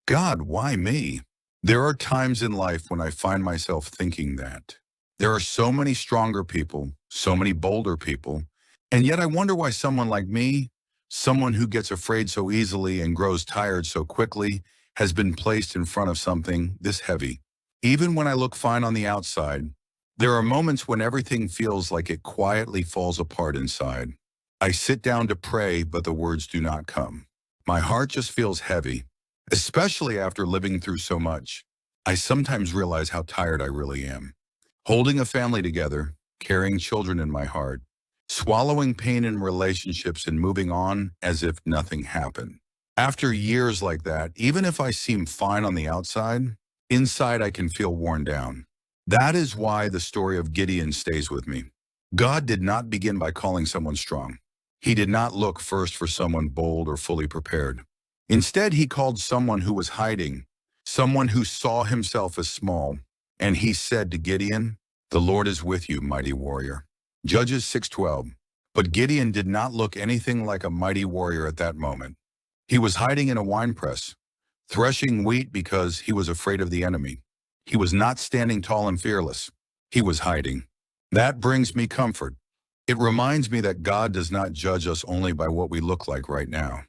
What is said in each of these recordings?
God, why me? There are times in life when I find myself thinking that. There are so many stronger people, so many bolder people, and yet I wonder why someone like me, someone who gets afraid so easily and grows tired so quickly, has been placed in front of something this heavy. Even when I look fine on the outside, there are moments when everything feels like it quietly falls apart inside. I sit down to pray, but the words do not come. My heart just feels heavy, especially after living through so much. I sometimes realize how tired I really am. Holding a family together, carrying children in my heart, swallowing pain in relationships and moving on as if nothing happened. After years like that, even if I seem fine on the outside, inside I can feel worn down. That is why the story of Gideon stays with me. God did not begin by calling someone strong. He did not look first for someone bold or fully prepared. Instead, he called someone who was hiding, someone who saw himself as small, and he said to Gideon, "The Lord is with you, mighty warrior." Judges 6:12. But Gideon did not look anything like a mighty warrior at that moment. He was hiding in a winepress, threshing wheat because he was afraid of the enemy. He was not standing tall and fearless. He was hiding. That brings me comfort. It reminds me that God does not judge us only by what we look like right now.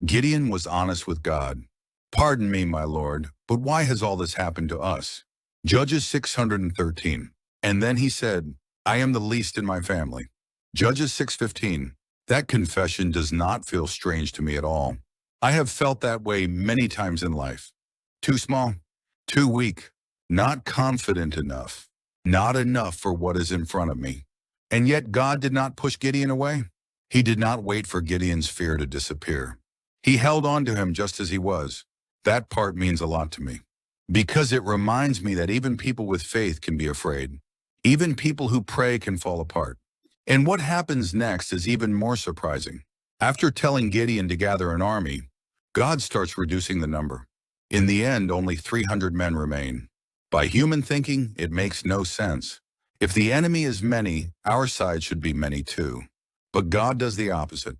Gideon was honest with God. "Pardon me, my Lord, but why has all this happened to us?" Judges 613. And then he said, "I am the least in my family." Judges 6:15. That confession does not feel strange to me at all. I have felt that way many times in life. Too small, too weak, not confident enough, not enough for what is in front of me. And yet God did not push Gideon away. He did not wait for Gideon's fear to disappear. He held on to him just as he was. That part means a lot to me, because it reminds me that even people with faith can be afraid. Even people who pray can fall apart. And what happens next is even more surprising. After telling Gideon to gather an army, God starts reducing the number. In the end, only 300 men remain. By human thinking, it makes no sense. If the enemy is many, our side should be many too. But God does the opposite.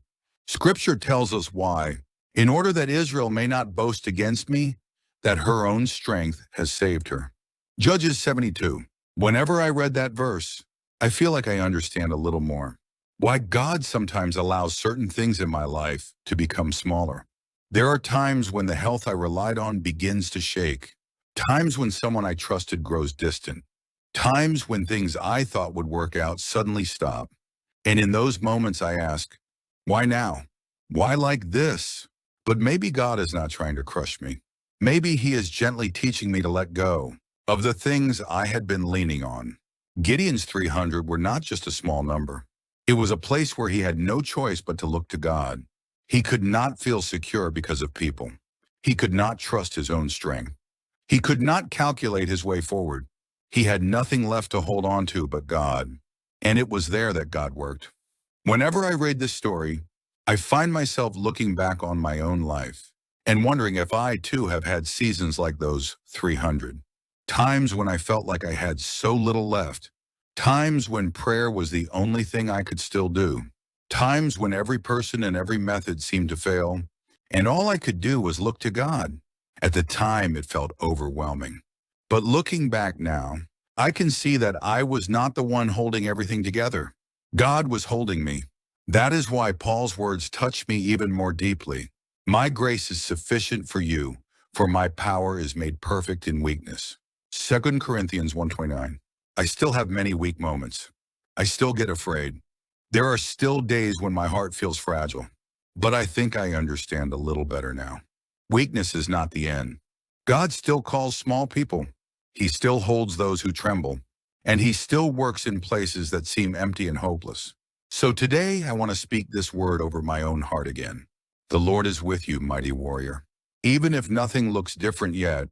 Scripture tells us why. In order that Israel may not boast against me, that her own strength has saved her. Judges 72. Whenever I read that verse, I feel like I understand a little more. Why God sometimes allows certain things in my life to become smaller. There are times when the health I relied on begins to shake. Times when someone I trusted grows distant. Times when things I thought would work out suddenly stop. And in those moments I ask, why now? Why like this? But maybe God is not trying to crush me. Maybe he is gently teaching me to let go of the things I had been leaning on. Gideon's 300 were not just a small number. It was a place where he had no choice but to look to God. He could not feel secure because of people. He could not trust his own strength. He could not calculate his way forward. He had nothing left to hold on to but God. And it was there that God worked. Whenever I read this story, I find myself looking back on my own life and wondering if I too have had seasons like those 300. Times when I felt like I had so little left. Times when prayer was the only thing I could still do. Times when every person and every method seemed to fail, and all I could do was look to God. At the time, it felt overwhelming. But looking back now, I can see that I was not the one holding everything together. God was holding me. That is why Paul's words touch me even more deeply. My grace is sufficient for you, for my power is made perfect in weakness. 2 Corinthians 1:29. I still have many weak moments. I still get afraid. There are still days when my heart feels fragile. But I think I understand a little better now. Weakness is not the end. God still calls small people. He still holds those who tremble. And he still works in places that seem empty and hopeless. So today I want to speak this word over my own heart again. The Lord is with you, mighty warrior. Even if nothing looks different yet,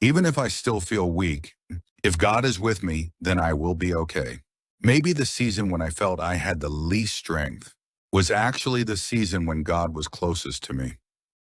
even if I still feel weak, if God is with me, then I will be okay. Maybe the season when I felt I had the least strength was actually the season when God was closest to me.